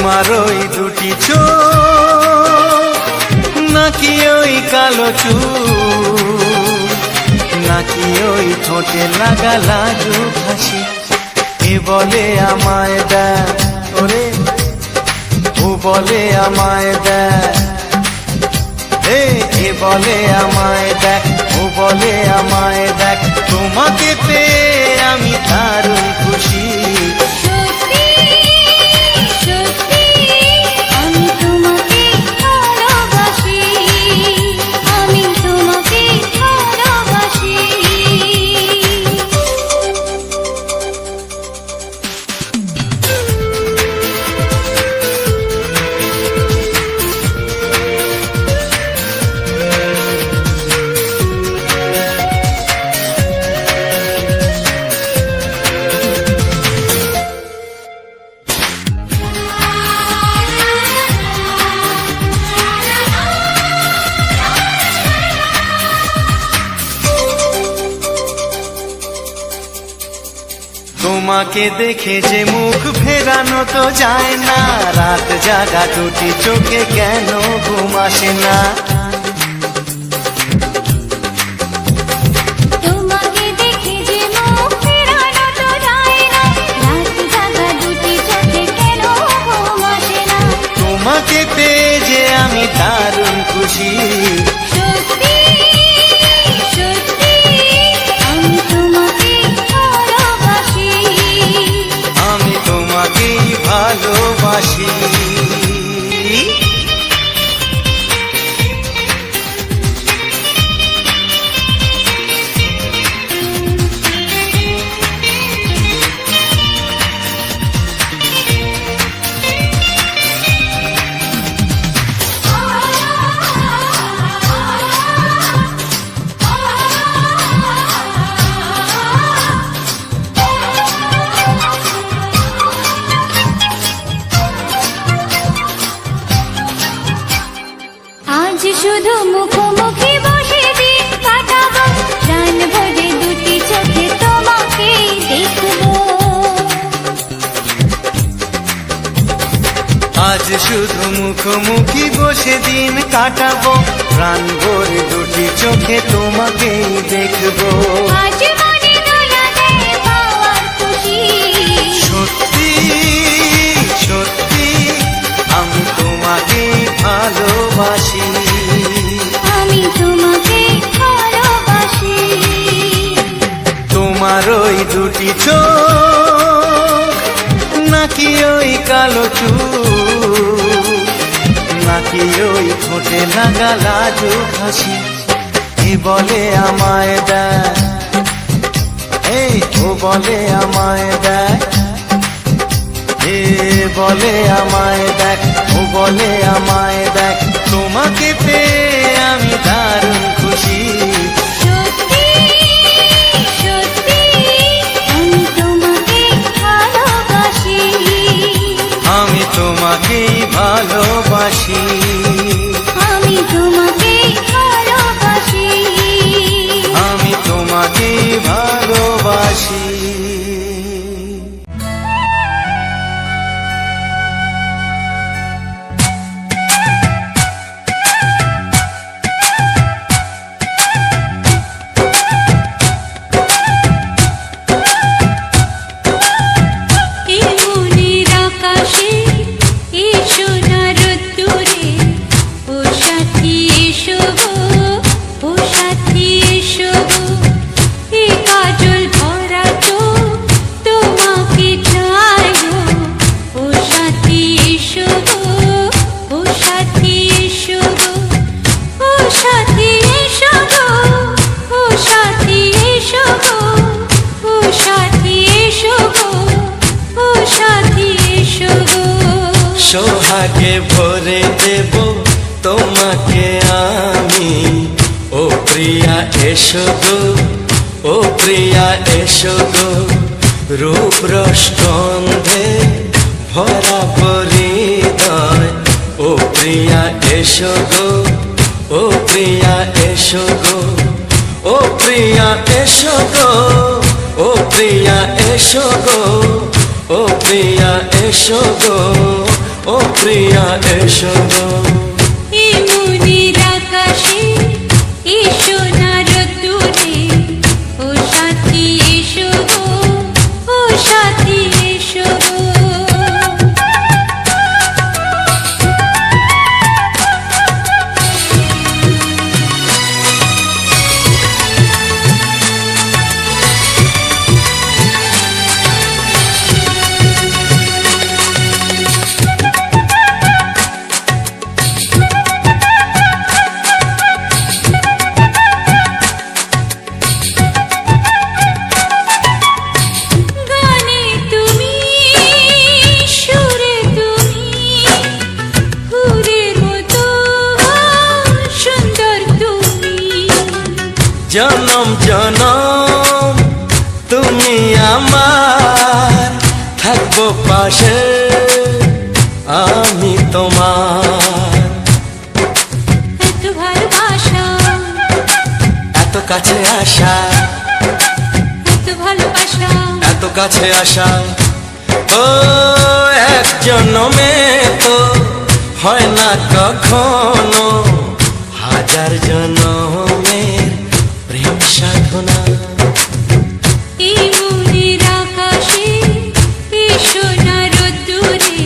তোমার ওই দুটি চোখ, নাকি ওই কালো চুল, নাকি ওই ঠোঁটে লাগা লাজুক হাসি। এ বলে আমায় দেখ ওরে, ও বলে আমায় দেখ, এ বলে আমায় দেখ, ও বলে আমায় দেখ, তোমাকে পেয়ে আমি দারুণ খুশি। তোমাকে দেখে যে মুখ ফেরানো তো যায় না, রাত জাগা দুটি চোখে কেন ঘুম আসে না। তোমাকে দেখে যে মুখ ফেরানো তো যায় না, রাত জাগা দুটি চোখে কেন ঘুম আসে না। তোমাকে পেয়ে যে আমি দারুণ খুশি। ভালোবাসি। শুধু মুখোমুখি বসে দিন কাটাবো, প্রাণ ভরে দুটি চোখে তোমাকে দেখবো। আজ শুধু মুখোমুখি বসে দিন কাটাবো, প্রাণ ভরে দুটি চোখে তোমাকেই দেখবো। আজ মনে দোলা দেয় পাওয়ার খুশি। সত্যি সত্যি আমি তোমাকে ভালোবাসি। আমি তোমাকে ভালোবাসি। তোমার ওই দুটি চোখ, নাকি ওই কালো চুল, নাকি ওই ঠোঁটে লাগা লাজুক হাসি। এ বলে আমায় দেখ, ও বলে আমায় দেখ, এ বলে আমায় দেখ, ও বলে আমায় দেখ, তোমাকে পেয়ে আমি দারুণ খুশি। সত্যি সত্যি আমি তোমাকে ভালোবাসি। আমি তোমাকেই ভালোবাসি। আমি তোমাকে ভালোবাসি। আমি তোমাকেই ভালোবাসি। সোহাগে ভরে দেব তোমাকে আমি, ও প্রিয়া এসো গো, ও প্রিয়া এসো গো, রূপ রস গন্ধে ভরা হৃদয়। ও প্রিয়া এসো গো, ও প্রিয়া এসো গো, ও প্রিয়া এসো গো, ও প্রিয়া এসো গো, ও প্রিয়া এসো গো, ও প্রিয়া এসো গো। এই মনের আকাশে এসো না রোদ্দুরে, ও সাথী এসো গো, ও সাথী এসো গো। গানে তুমি, সুরে তুমি, ফুলের মতো সুন্দর তুমি। জনম জনম তুমি আমার, থাকবো পাশে আমি তোমার। এত ভালোবাসা, এত কাছে আসা, এত ভালোবাসা, এত কাছে আসা, ও এক জন্মে তো হয় না কখনো, হাজার জন্মের প্রেম সাধনা। এই মনের আকাশে এসো না রোদ্দুরে,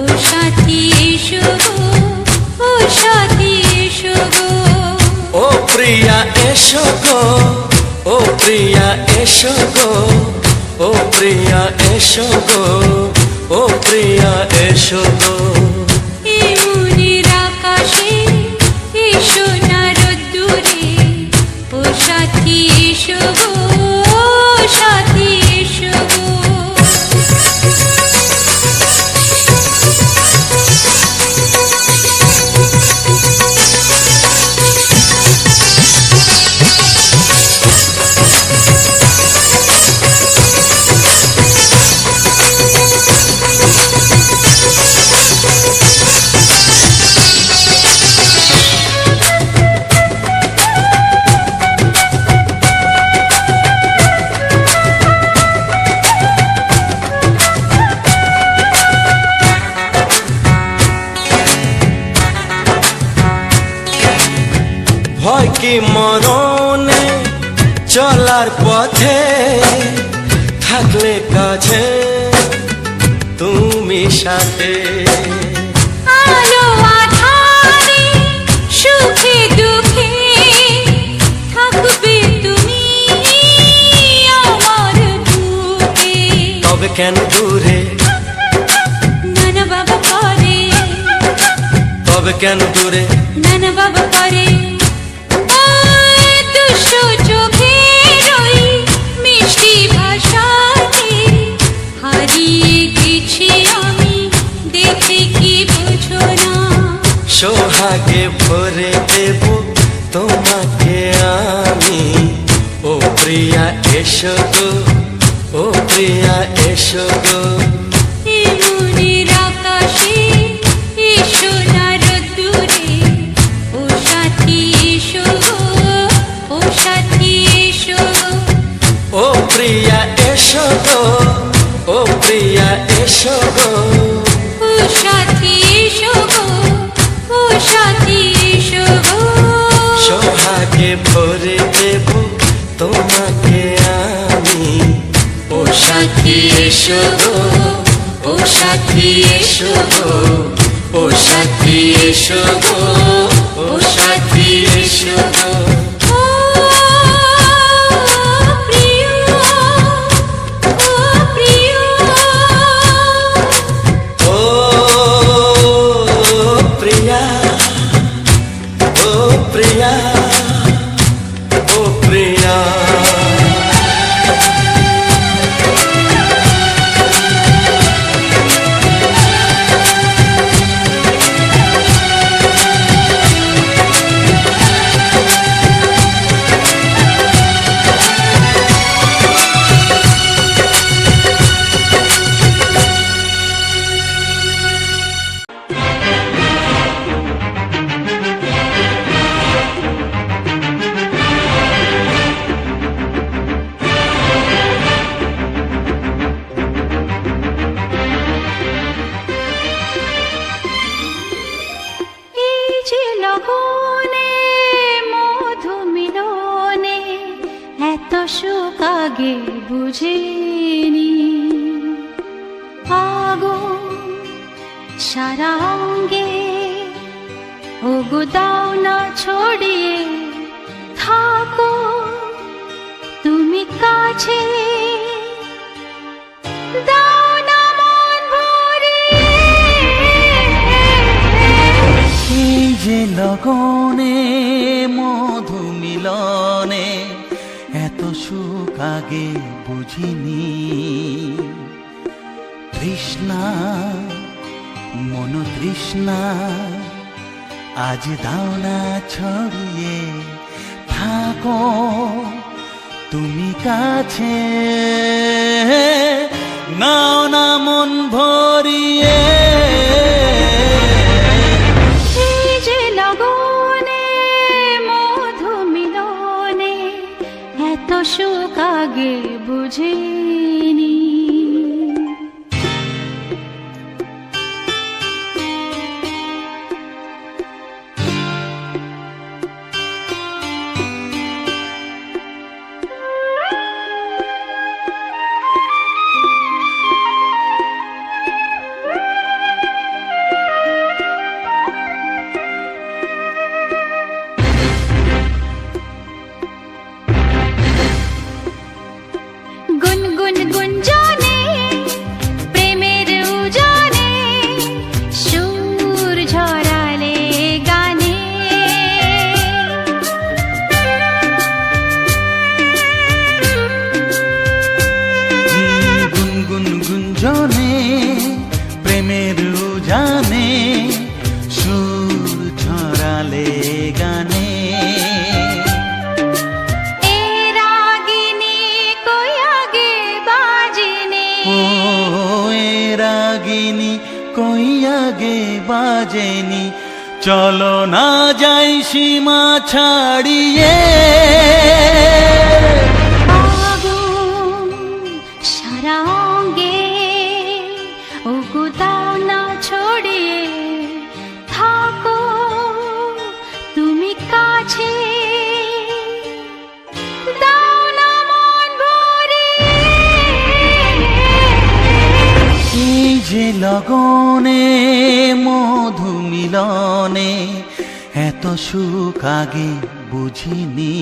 ও সাথী এসো গো, ও সাথী এসো গো। ও প্রিয়া এসো গো, ও প্রিয়া এসো গো, ও প্রিয়া এসো গো, ও প্রিয়া এসো গো। এই মনের আকাশে এসো না রোদ্দুরে, ও সাথী এসো গো, ও সাথী এসো গো। ভয় কি মরণে চলার পথে, থাকলে কাছে তুমি সাথে। আলো আঁধারে সুখে দুঃখে থাকবে তুমি আমার বুকে। তবে কেন দূরে, নানা বাবা করে, তবে কেন দূরে, নানা বাবা করে। ওই দুষ্টু চোখের ওই মিষ্টি ভাষাতে হারিয়ে গেছি আমি, দেখে কি বুঝো না। সোহাগে ভরে দেব তোমাকে আমি, ও প্রিয়া এসো গো, ও প্রিয়া এসো গো। এই মনের আকাশে এসো না রোদ্দুরে, ও সাথী এসো গো, ও সাথী এসো গো। ও প্রিয়া এসো গো, ও প্রিয়া এসো গো। ও সাথী এসো গো, ও সাথী এসো গো। সোহাগে ভরে দেব তোমাকে আমি, ও সাথী এসো গো, ও সাথী এসো গো, ও সাথী এসো গো, ও সাথী এসো গো। ও প্রিয়, ও প্রিয়, ও প্রিয়া, ও প্রিয়া, ও প্রিয়া। সুখ আগে বুঝিনি। আগুন সারা অঙ্গে, ওগো দাও না ছড়িয়ে, থাকো তুমি কাছে, দাও না মন ভরিয়ে। এই যে লগনে মধু মিলনে এত সুখ আগে বুঝিনি। তৃষ্ণা মন তৃষ্ণা আজ দাও না ছড়িয়ে, থাকো তুমি কাছে, নাও না মন ভরিয়ে। এই যে লগনে মধু মিলনে এত সুখ আগে বুঝিনি। গুনগুন গুঞ্জনে প্রেমের উজানে সুর ঝরালে গানে। গুনগুন গুঞ্জনে প্রেমের উজানে সুর ঝরালে গানে। রাগিনী কই আগে বাজেনি, চলো না যাই সীমা ছাড়িয়ে। আগুন সারা অঙ্গে, ওগো দাও না ছড়িয়ে, থাকো তুমি কাছে, দাও না মন ভরিয়ে। এই যে লগনে মধু মিলনে এত সুখ আগে বুঝিনি।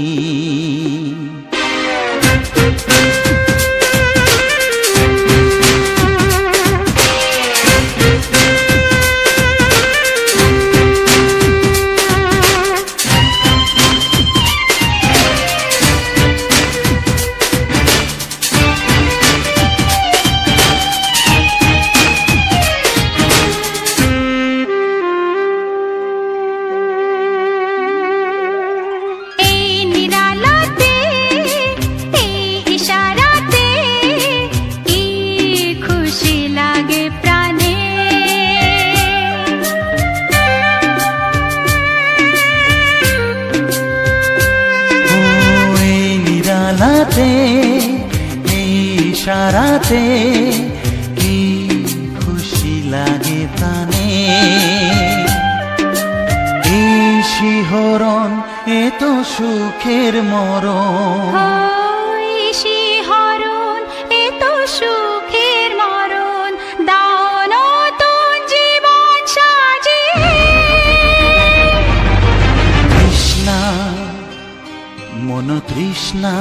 এই ইশারাতে কি খুশি লাগে প্রাণে। এই শিহরণ এ তো সুখের মরণ। ওই শিহরণ এ তো সুখের মরণ, দাও নতুন জীবন সাজিয়ে। তৃষ্ণা মন তৃষ্ণা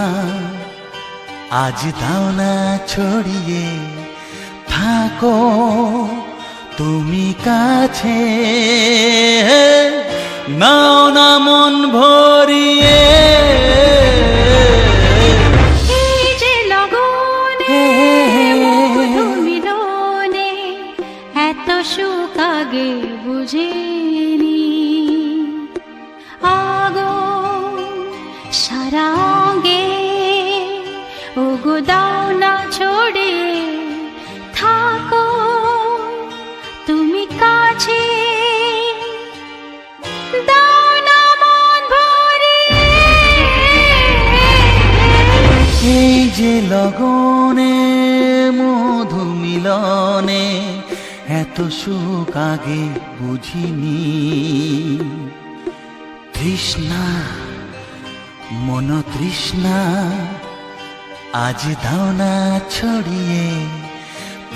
আজ দাও না ছড়িয়ে, থাকো তুমি কাছে, নাও না মন ভরিয়ে। এই যে লগনে মধু মিলনে এত সুখ আগে বুঝিনি। আগুন সারা অঙ্গে, ওগো দাও না ছড়িয়ে, থাকো তুমি কাছে, দাও না মন ভরিয়ে। এই যে লগনে মধু মিলনে এত সুখ আগে বুঝিনি। তৃষ্ণা মন তৃষ্ণা আজ দাও না ছড়িয়ে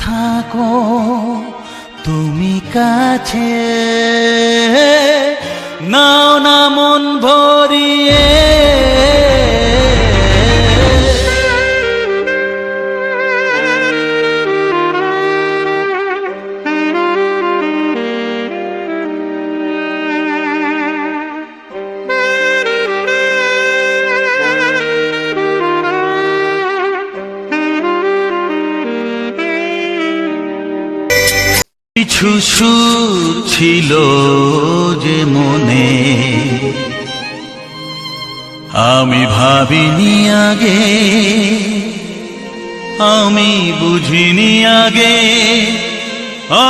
থাকো তুমি কাছে, নাও না মন ভরিয়ে। কিছু সুর ছিল যে মনে, আমি ভাবিনি আগে, আমি বুঝিনি আগে,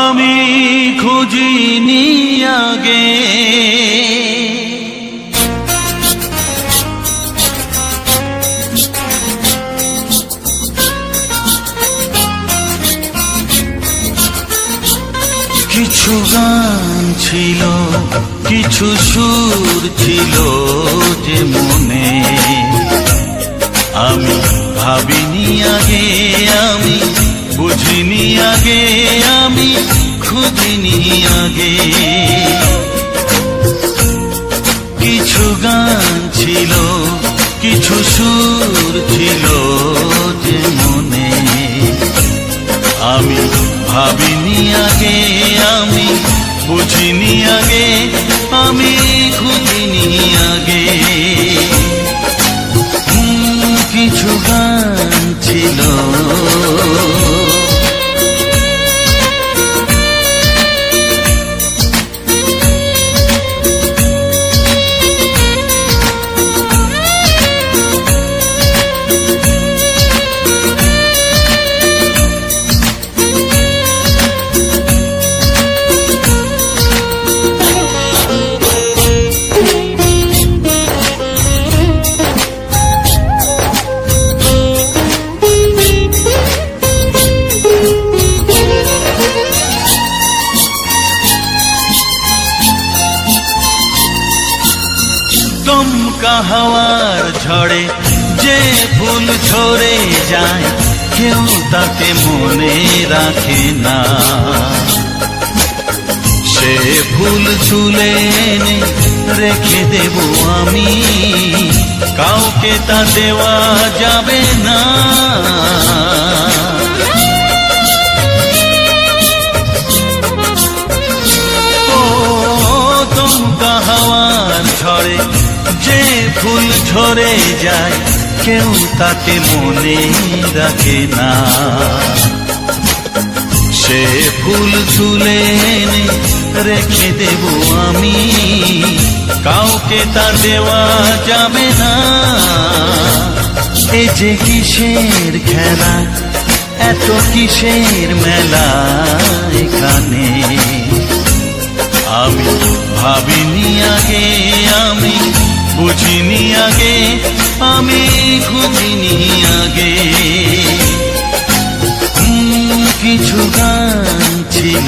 আমি খুঁজিনি আগে। কিছু গান ছিল, কিছু সুর ছিল যে মনে, আমি ভাবিনি আগে, আমি বুঝিনি আগে, আমি খুঁজিনি আগে। কিছু গান ছিল, কিছু সুর ছিল যে মনে, আমি ভাবিনি আগে, আমি বুঝিনি আগে, আমি খুঁজিনি আগে। কিছু গান ছিল, দমকা হাওয়ার ঝড়ে যে ফুল ঝরে যায়, কেউ তাকে মনে রাখে না। সে ফুল তুলে এনে রেখে দেব আমি, কাউকে তা দেওয়া যাবে না। ও দমকা হাওয়ার ঝড়ে যে ফুল ঝরে যায়, কেউ তাকে মনে রাখে না। সে ফুল তুলে এনে রেখে দেব আমি, কাউকে তা দেওয়া যাবে না। এ যে কিসের খেলা, এত কিসের মেলা এখানে, আমি ভাবিনি আগে, আমি বুঝিনি আগে, আমি খুঁজিনি আগে। কিছু গান ছিল,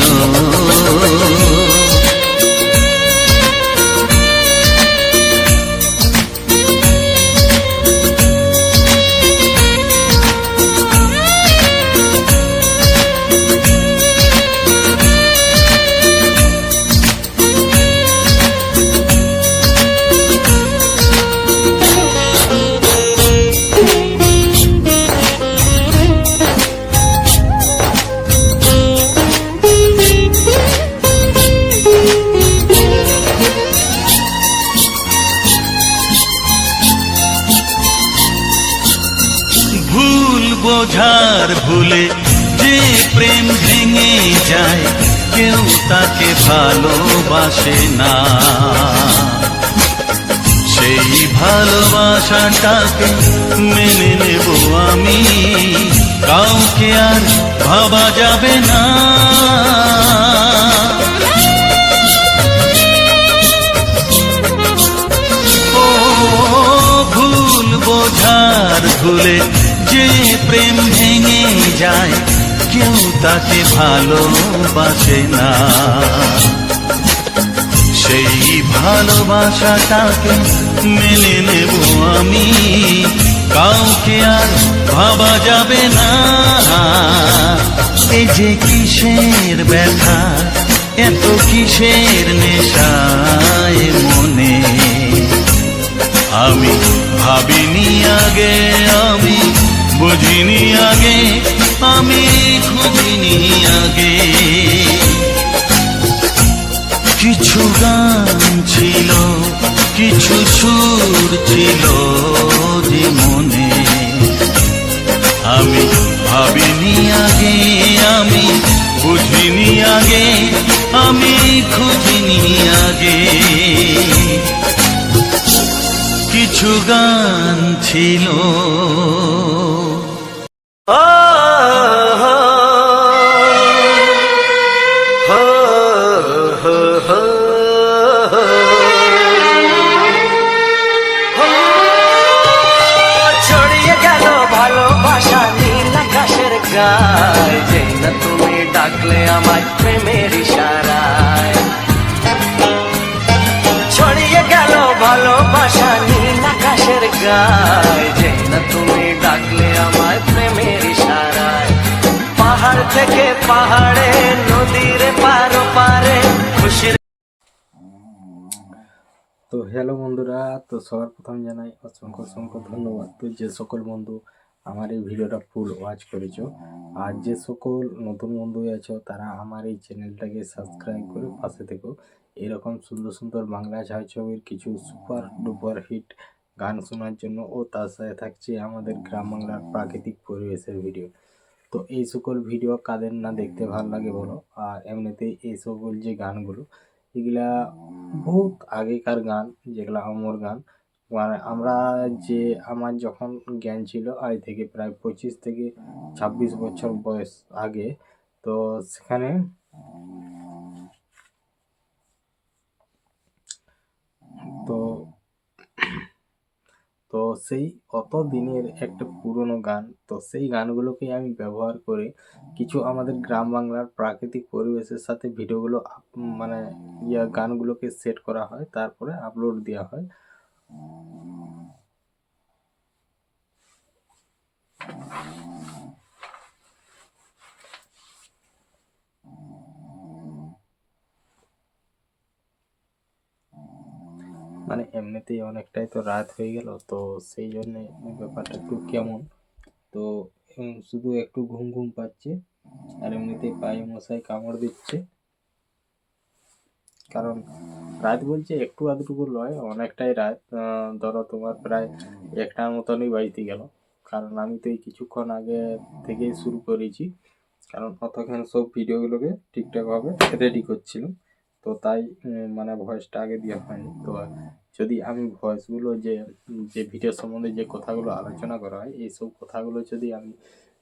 বোঝার ভুলে যে প্রেম ভেঙে যায়, কেউ তাকে ভালোবাসে না। সেই ভালোবাসাটাকে মেনে নেব আমি, কাউকে আর ভাবা যাবে না। ও ভুল বোঝার ভুলে যে প্রেম ভেঙে যায়, কেউ তাকে ভালোবাসে না। সেই ভালোবাসাটাকে মেনে নেব আমি, কাউ কালকে আর ভাবা যাবে না। এই যে কিসের ব্যথা, এত কিসের নেশায় মনে, আমি ভাবিনি আগে, আমি বুঝিনি আগে, আমি খুঁজিনি আগে। কিছু গান ছিল, কিছু সুর ছিল যে মনে, আমি ভাবিনি আগে, আমি বুঝিনি আগে, আমি খুঁজিনি আগে। কিছু গান ছিল। ছড়িয়ে গেল ভালোবাসা নীল আকাশের গায়, যেই না তুমি ডাকলে আমায় প্রেমের ইশারায়। ছড়িয়ে গেল ভালোবাসা নীল আকাশের গায়, যেই না তুমি ডাকলে আমায় প্রেমের ইশারায়। পাহাড় থেকে পাহাড়ে, নদীর পারো পারে খুশির। তো হ্যালো বন্ধুরা, তো সবার প্রথম জানাই অসংখ্য অসংখ্য ধন্যবাদ। তো যে সকল বন্ধু আমার এই ভিডিওটা ফুল ওয়াচ করেছো, আর যে সকল নতুন বন্ধু আছো তারা আমার এই চ্যানেলটাকে সাবস্ক্রাইব করে পাশে থেকো। এরকম সুন্দর সুন্দর বাংলা ছায়াছবির কিছু সুপার ডুপার হিট গান শোনার জন্য, ও তার সাথে থাকছে আমাদের গ্রাম বাংলার প্রাকৃতিক পরিবেশের ভিডিও। তো এই সকল ভিডিও কাদের না দেখতে ভালো লাগে বলো। আর এমনিতেই এই সকল যে গানগুলো, এগুলা বহুত আগেকার গান, যেগুলা অমর গান। মানে আমরা যে, আমার যখন জ্ঞান ছিল আজ থেকে প্রায় 25 থেকে 26 বছর বয়স আগে, তো সেখানে তো তো সেই অত দিনের একটা পুরনো গান, তো সেই গানগুলোকে আমি ব্যবহার করে কিছু আমাদের গ্রাম বাংলার প্রাকৃতিক পরিবেশের সাথে ভিডিওগুলো মানে গানগুলোকে সেট করা হয়, তারপরে আপলোড দেওয়া হয়। মানে এমনিতেই অনেকটাই তো রাত হয়ে গেল, তো সেই জন্যে ব্যাপারটা একটু কেমন। তো শুধু একটু ঘুম ঘুম পাচ্ছে, আর এমনিতেই পায়ে মশাই কামড় দিচ্ছে। কারণ রাত বলছে একটু আধটুকু নয়, অনেকটাই রাত। ধরো তোমার প্রায় 1টার মতনই বাড়িতে গেল। কারণ আমি তো এই কিছুক্ষণ আগে থেকেই শুরু করেছি, কারণ ততক্ষণ সব ভিডিওগুলোকে ঠিকঠাকভাবে রেডি করছিলাম। তো তাই মানে ভয়েসটা আগে দেওয়া হয়নি। তো যদি আমি ভয়েসগুলো যে যে ভিডিও সম্বন্ধে যে কথাগুলো আলোচনা করা হয়, এইসব কথাগুলো যদি আমি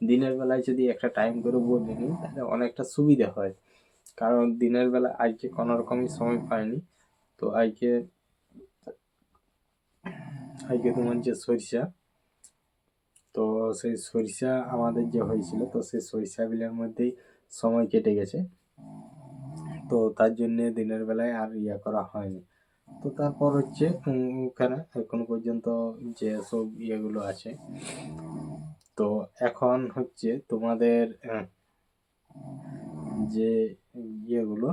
দিনের বেলায় যদি একটা টাইম করে বলে নিই, তাহলে অনেকটা সুবিধা হয়। কারণ দিনের বেলা আজকে কোনো রকমই সময় পাইনি। তো আজকে আজকে তোমার যে সরিষা, তো সেই সরিষা আমাদের যে হয়েছিল, তো সেই সরিষা বিলের মধ্যেই সময় কেটে গেছে। তো তার জন্যে দিনের বেলায় আর করা হয়নি। তো তারপর হচ্ছে ওখানে এখনো পর্যন্ত যে সব ইয়েগুলো আছে, তো এখন হচ্ছে তোমাদের যে ইয়েগুলো,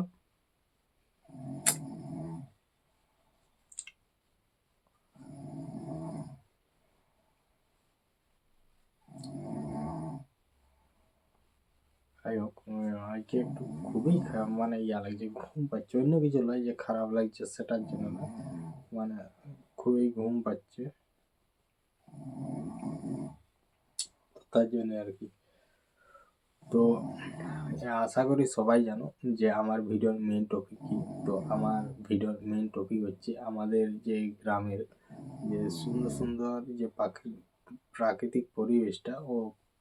যাই হোক, আজকে একটু খুবই খারাপ, মানে লাগছে, ঘুম পাচ্ছে, অন্য কিছু নয় যে খারাপ লাগছে সেটার জন্য না, মানে খুবই ঘুম পাচ্ছে, তার জন্য আর কি। তো আশা করি সবাই জানো যে আমার ভিডিওর মেন টপিক কি। তো আমার ভিডিওর মেন টপিক হচ্ছে আমাদের যে গ্রামের যে সুন্দর সুন্দর যে প্রাকৃতিক পরিবেশটা ও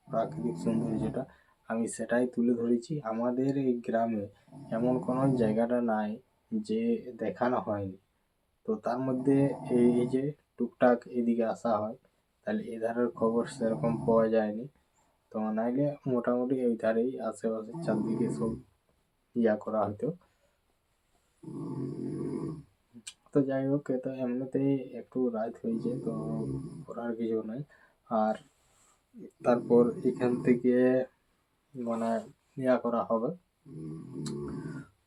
প্রাকৃতিক সৌন্দর্যটা, আমি সেটাই তুলে ধরেছি। আমাদের এই গ্রামে এমন কোনো জায়গাটা নাই যে দেখানো হয়নি। তো তার মধ্যে এই যে টুকটাক এদিকে আসা হয়, তাহলে এধারের খবর সেরকম পাওয়া যায়নি। তো নাইলে মোটামুটি এই ধারেই আশেপাশে চারদিকে সব করা হতো। তো যাই হোক, তো এমনিতেই একটু রাত হয়েছে, তো করার কিছু নাই। আর তারপর এখান থেকে মানে করা হবে।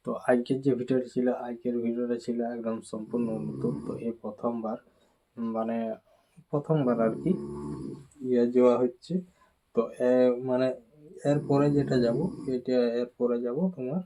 তো আজকের যে ভিডিওটা ছিল, একদম সম্পূর্ণ নতুন। তো এই প্রথমবার আর কি যাওয়া হচ্ছে। তো মানে এরপরে যেটা যাব, এরপরে যাব তোমার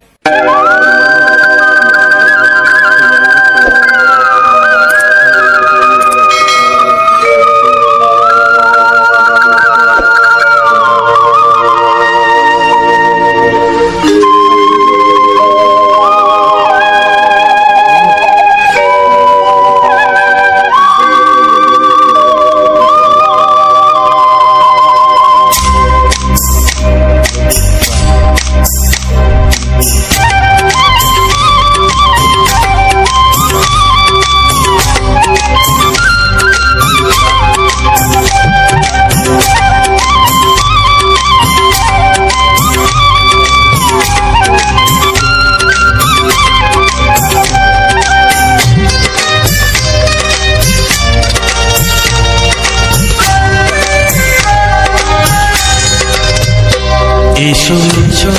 এসো এসো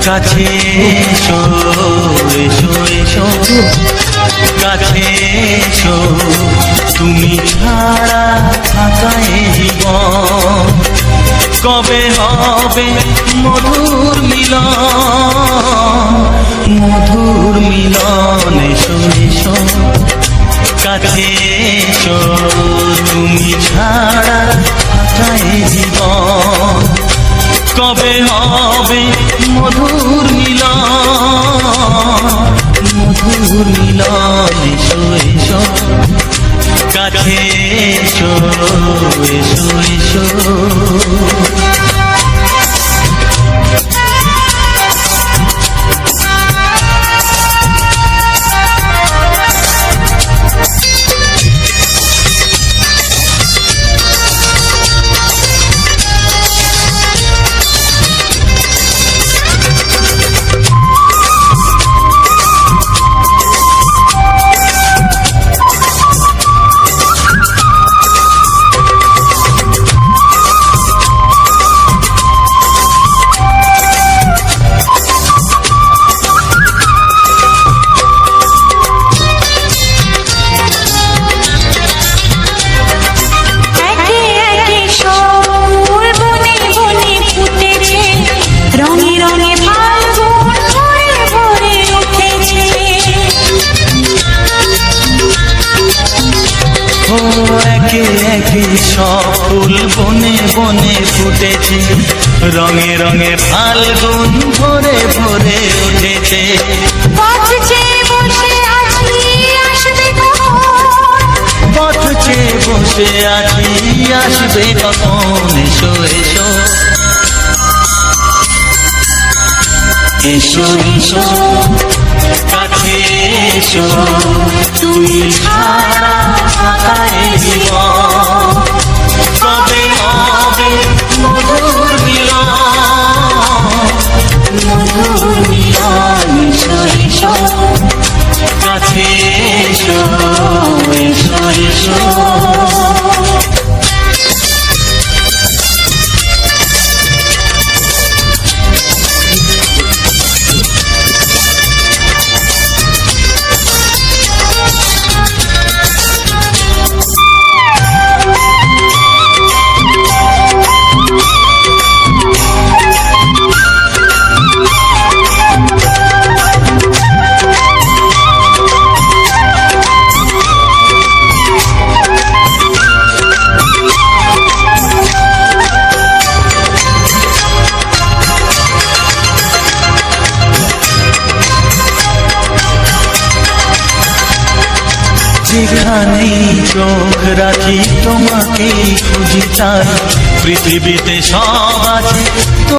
কাছে এসো, এসো এসো কাছে এসো, তুমি ছাড়া থাকা এ জীবন কবে হবে মধুর মিলন, মধুর মিলন। এসো এসো কাছে এসো, তুমি ছাড়া থাকা এ জীবন কবে হবে মধুর মিলন, মধুর মিলন। এসো এসো কাছে এসো, এসো এসো। সব ফুল বনে বনে ফুটেছে, রঙে রঙে ফাল্গুন ভরে ভরে উঠেছে। পথ চেয়ে বসে আছি আসবে কখন, এসো এসো এসো এসো কাছে এসো, তুমি ছাড়া থাকা এ জীবন কবে হবে মধুর মিলন, মধুর মিলন। এসো এসো কাছে এসো, এসো এসো। যেখানেই চোখ রাখি তোমাকে খুঁজি, তাই পৃথিবীতে সব আছে।